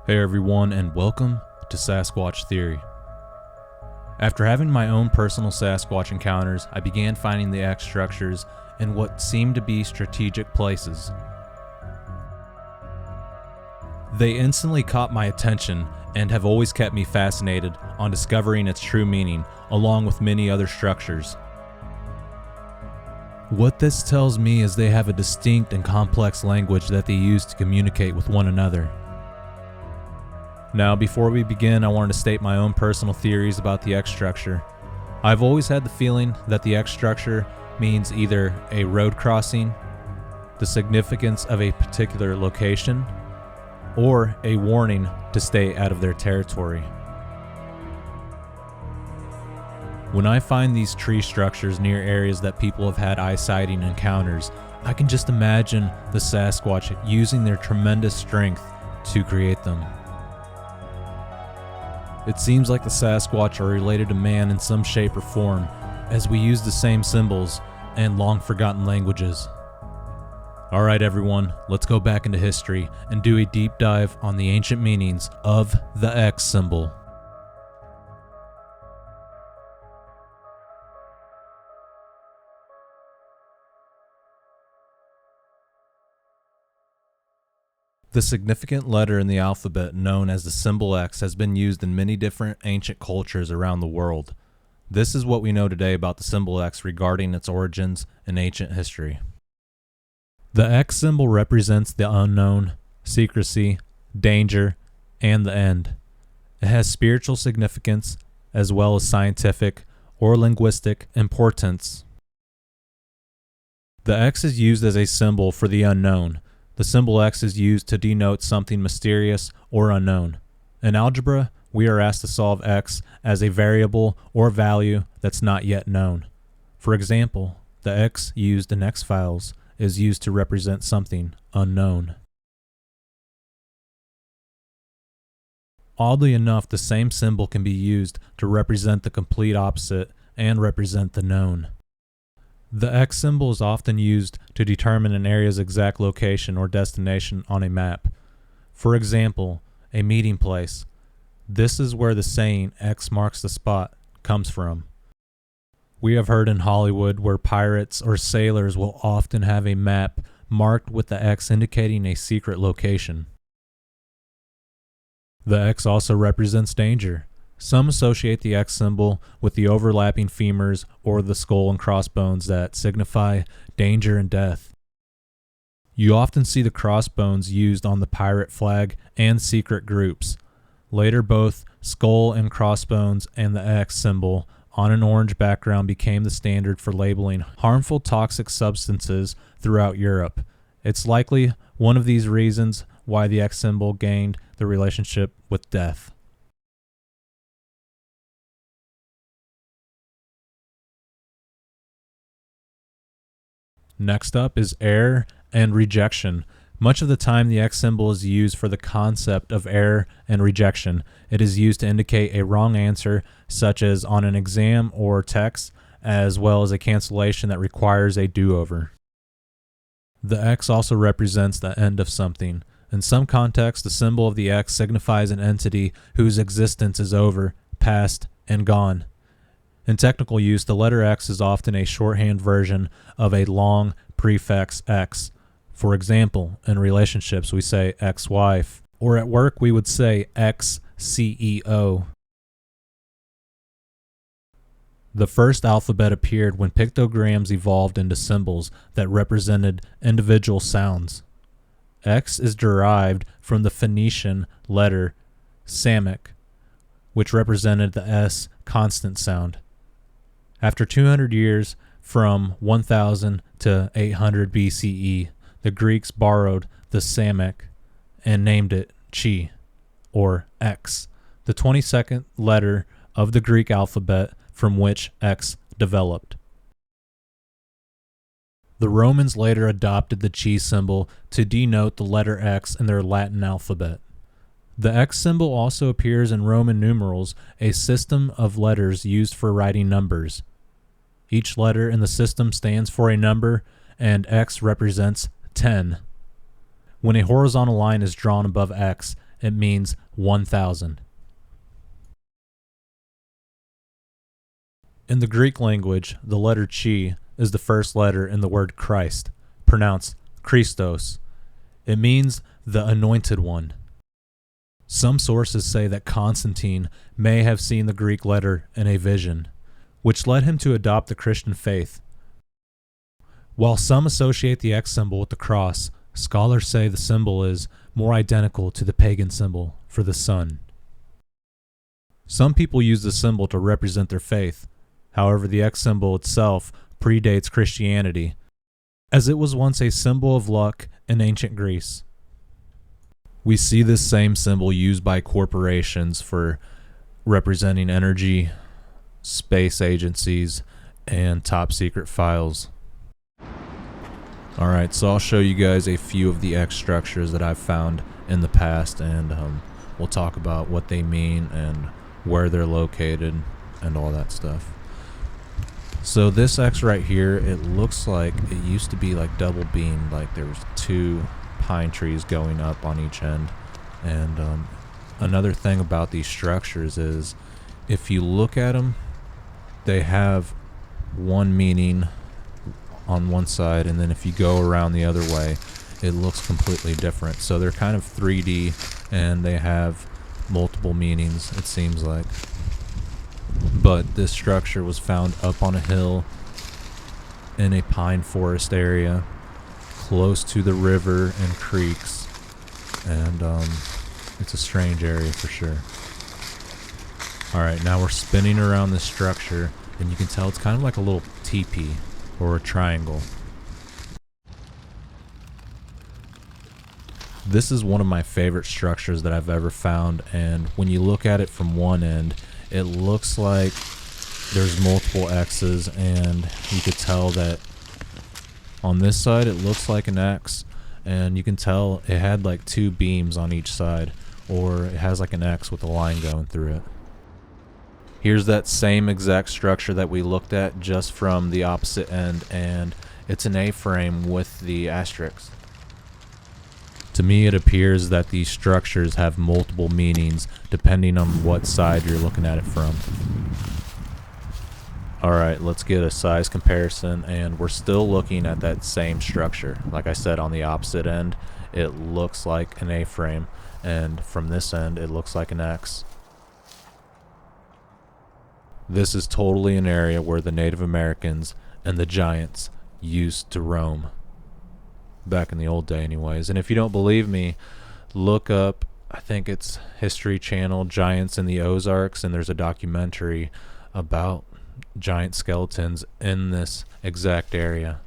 Hey everyone, and welcome to Sasquatch Theory. After having my own personal Sasquatch encounters, I began finding the X structures in what seemed to be strategic places. They instantly caught my attention and have always kept me fascinated on discovering its true meaning, along with many other structures. What this tells me is they have a distinct and complex language that they use to communicate with one another. Now, before we begin, I wanted to state my own personal theories about the X structure. I've always had the feeling that the X structure means either a road crossing, the significance of a particular location, or a warning to stay out of their territory. When I find these tree structures near areas that people have had eye-sighting encounters, I can just imagine the Sasquatch using their tremendous strength to create them. It seems like the Sasquatch are related to man in some shape or form, as we use the same symbols and long-forgotten languages. Alright everyone, let's go back into history and do a deep dive on the ancient meanings of the X symbol. The significant letter in the alphabet known as the symbol X has been used in many different ancient cultures around the world. This is what we know today about the symbol X regarding its origins in ancient history. The X symbol represents the unknown, secrecy, danger, and the end. It has spiritual significance as well as scientific or linguistic importance. The X is used as a symbol for the unknown. The symbol X is used to denote something mysterious or unknown. In algebra, we are asked to solve X as a variable or value that's not yet known. For example, the X used in X files is used to represent something unknown. Oddly enough, the same symbol can be used to represent the complete opposite and represent the known. The X symbol is often used to determine an area's exact location or destination on a map. For example, a meeting place. This is where the saying X marks the spot comes from. We have heard in Hollywood where pirates or sailors will often have a map marked with the X indicating a secret location. The X also represents danger. Some associate the X symbol with the overlapping femurs or the skull and crossbones that signify danger and death. You often see the crossbones used on the pirate flag and secret groups. Later, both skull and crossbones and the X symbol on an orange background became the standard for labeling harmful toxic substances throughout Europe. It's likely one of these reasons why the X symbol gained the relationship with death. Next up is error and rejection. Much of the time the X symbol is used for the concept of error and rejection. It is used to indicate a wrong answer, such as on an exam or text, as well as a cancellation that requires a do-over. The X also represents the end of something. In some contexts, the symbol of the X signifies an entity whose existence is over, past, and gone. In technical use, the letter X is often a shorthand version of a long prefix X. For example, in relationships we say ex-wife, or at work we would say ex-CEO. The first alphabet appeared when pictograms evolved into symbols that represented individual sounds. X is derived from the Phoenician letter Samic, which represented the S constant sound. After 200 years, from 1000 to 800 BCE, the Greeks borrowed the Samic and named it Chi, or X, the 22nd letter of the Greek alphabet from which X developed. The Romans later adopted the Chi symbol to denote the letter X in their Latin alphabet. The X symbol also appears in Roman numerals, a system of letters used for writing numbers. Each letter in the system stands for a number, and X represents 10. When a horizontal line is drawn above X, It means 1,000. In the Greek language, the letter chi is the first letter in the word Christ, pronounced Christos. It means the anointed one. Some sources say that Constantine may have seen the Greek letter in a vision, which led him to adopt the Christian faith. While some associate the X symbol with the cross, scholars say the symbol is more identical to the pagan symbol for the sun. Some people use the symbol to represent their faith. However, the X symbol itself predates Christianity, as it was once a symbol of luck in ancient Greece. We see this same symbol used by corporations for representing energy, space agencies, and top secret files. Alright, so I'll show you guys a few of the X structures that I've found in the past, and we'll talk about what they mean and where they're located and all that stuff. So this X right here, it looks like it used to be like double beamed, like there was two pine trees going up on each end. And another thing about these structures is if you look at them, they have one meaning on one side, and then if you go around the other way, it looks completely different. So they're kind of 3D, and they have multiple meanings, it seems like. But this structure was found up on a hill in a pine forest area close to the river and creeks, and it's a strange area for sure. Alright, now we're spinning around this structure, and you can tell it's kind of like a little teepee or a triangle. This is one of my favorite structures that I've ever found, and when you look at it from one end, it looks like there's multiple X's, and you could tell that on this side it looks like an X, and you can tell it had like two beams on each side, or it has like an X with a line going through it. Here's that same exact structure that we looked at, just from the opposite end, and it's an A-frame with the asterisk. To me, it appears that these structures have multiple meanings depending on what side you're looking at it from. Alright, let's get a size comparison, and we're still looking at that same structure. Like I said, on the opposite end, it looks like an A-frame, and from this end, it looks like an X. This is totally an area where the Native Americans and the giants used to roam. Back in the old day anyways. And if you don't believe me, look up, I think it's History Channel, Giants in the Ozarks, and there's a documentary about giant skeletons in this exact area.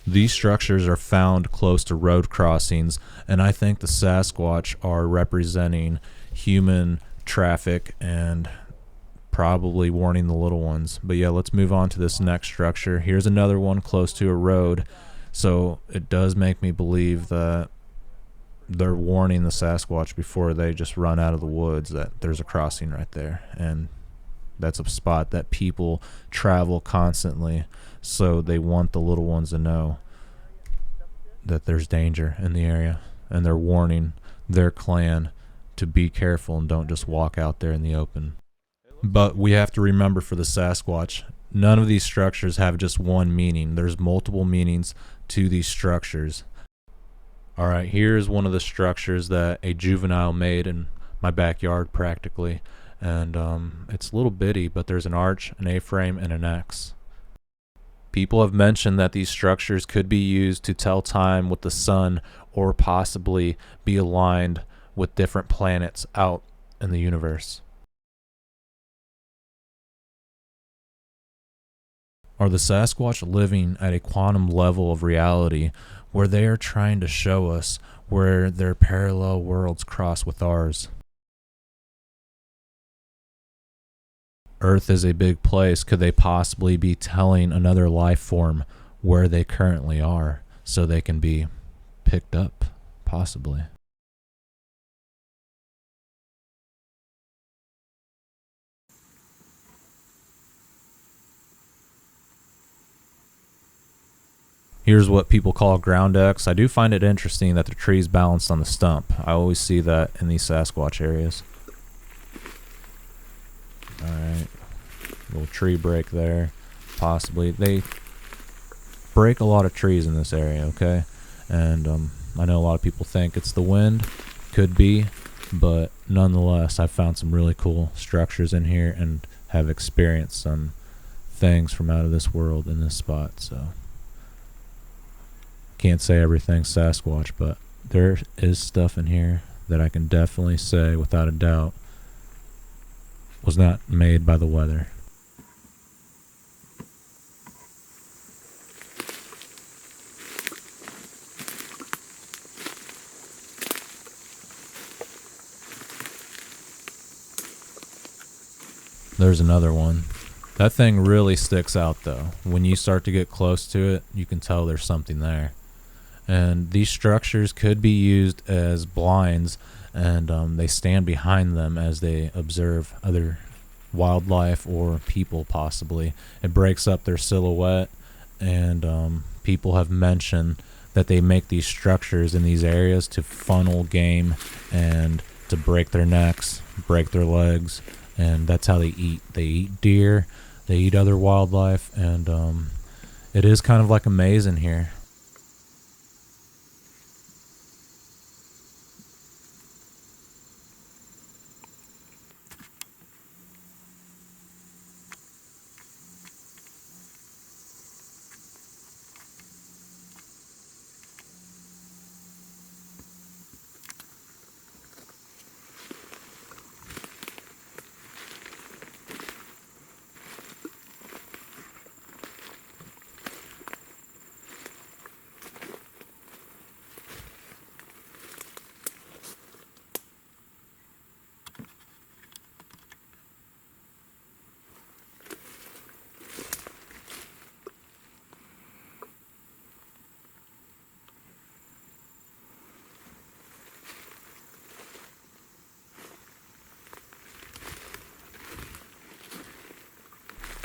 These structures are found close to road crossings, and I think the Sasquatch are representing human traffic and probably warning the little ones. But yeah, let's move on to this next structure. Here's another one close to a road, so it does make me believe that they're warning the Sasquatch before they just run out of the woods that there's a crossing right there, and that's a spot that people travel constantly, so they want the little ones to know that there's danger in the area, and they're warning their clan to be careful and don't just walk out there in the open. But we have to remember, for the Sasquatch, none of these structures have just one meaning. There's multiple meanings to these structures. Alright, here's one of the structures that a juvenile made in my backyard practically. And it's a little bitty, but there's an arch, an A-frame, and an X. People have mentioned that these structures could be used to tell time with the sun, or possibly be aligned with different planets out in the universe. Are the Sasquatch living at a quantum level of reality where they are trying to show us where their parallel worlds cross with ours? Earth is a big place. Could they possibly be telling another life form where they currently are so they can be picked up? Possibly. Here's what people call ground X. I do find it interesting that the tree's balanced on the stump. I always see that in these Sasquatch areas. Alright, little tree break there. Possibly. They break a lot of trees in this area, okay? And I know a lot of people think it's the wind. Could be. But nonetheless, I've found some really cool structures in here and have experienced some things from out of this world in this spot. So can't say everything's Sasquatch, but there is stuff in here that I can definitely say without a doubt was not made by the weather. There's another one. That thing really sticks out though. When you start to get close to it, you can tell there's something there. And these structures could be used as blinds, and they stand behind them as they observe other wildlife or people possibly. It breaks up their silhouette, and people have mentioned that they make these structures in these areas to funnel game and to break their necks, break their legs, and that's how they eat. They eat deer, they eat other wildlife, and it is kind of like a maze in here.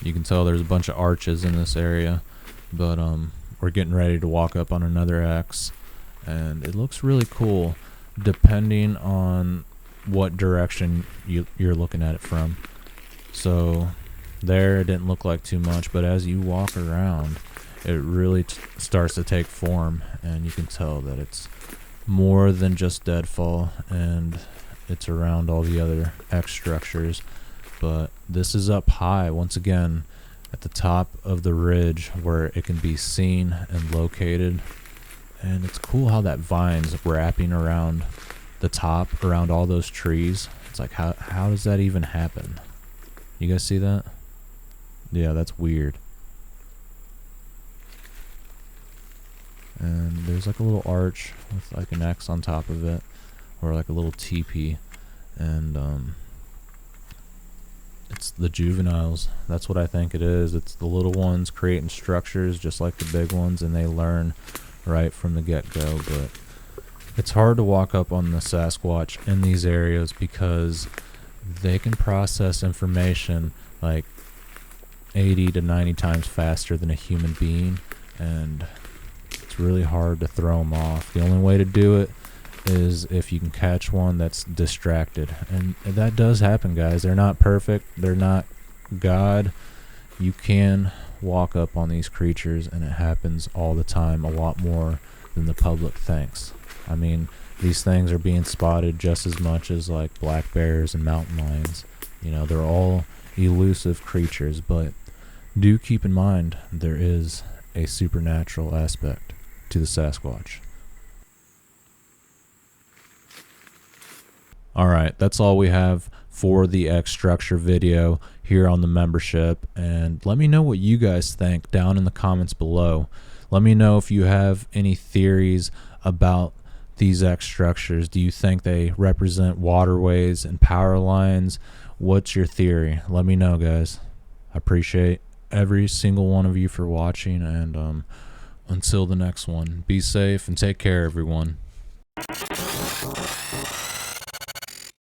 You can tell there's a bunch of arches in this area, but we're getting ready to walk up on another X, and it looks really cool depending on what direction you're looking at it from. So there it didn't look like too much, but as you walk around, it really starts to take form, and you can tell that it's more than just deadfall, and it's around all the other X structures. But this is up high, once again, at the top of the ridge where it can be seen and located. And it's cool how that vine's wrapping around the top, around all those trees. It's like, how does that even happen? You guys see that? Yeah, that's weird. And there's like a little arch with like an X on top of it, or like a little teepee. And it's the juveniles. That's what I think it is. It's the little ones creating structures just like the big ones, and they learn right from the get-go. But it's hard to walk up on the Sasquatch in these areas because they can process information like 80 to 90 times faster than a human being, and it's really hard to throw them off. The only way to do it is if you can catch one that's distracted, and that does happen, guys. They're not perfect, they're not God. You can walk up on these creatures, and it happens all the time, a lot more than the public thinks. I mean, these things are being spotted just as much as like black bears and mountain lions. You know, they're all elusive creatures, but do keep in mind there is a supernatural aspect to the Sasquatch. Alright, that's all we have for the X structure video here on the membership, and let me know what you guys think down in the comments below. Let me know if you have any theories about these X structures. Do you think they represent waterways and power lines? What's your theory? Let me know, guys. I appreciate every single one of you for watching, and until the next one, be safe and take care, everyone.